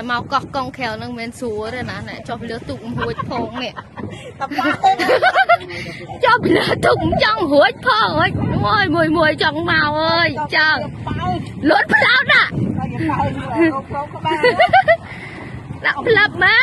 mau cọc con khéo nâng men súa rồi nè cho lứa tụng hối phong nè cho lứa tụng trong hối phong ơi mùi mùi mùi trong màu ơi chờ lốt sao nè lặp lặp má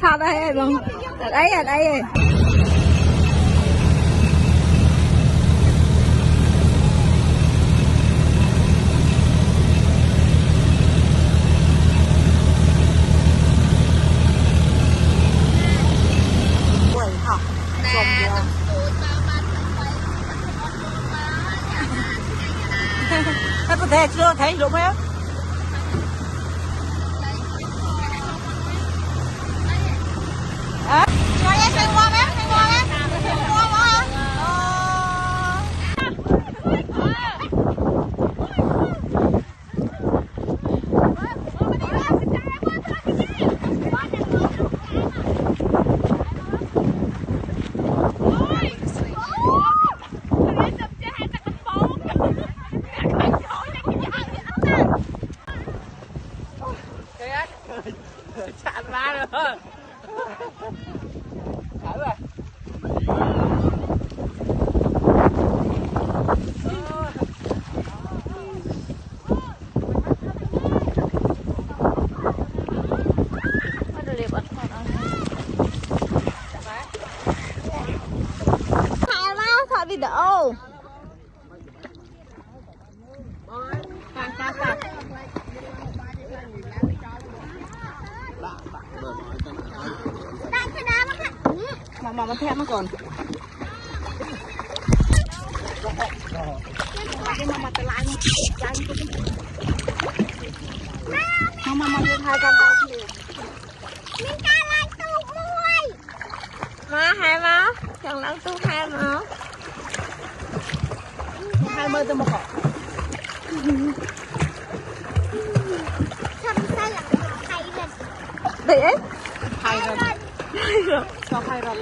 Sao đây luôn đấy à đây các có thể chưa thấy đúng không? Rồi em đi qua bé, đi qua bé, đi qua bỏ. Chạm ra rồi. Video. Mà theo nó còn. Mà hai con đâu kìa. Mình ca lại tụt mui. Má hai má, chẳng lắng tụt hai má. Hai mươi tôi một cọ. Sao sai là hay lên. Đấy ấy. Hay rồi. Hay rồi. Sao hay rồi.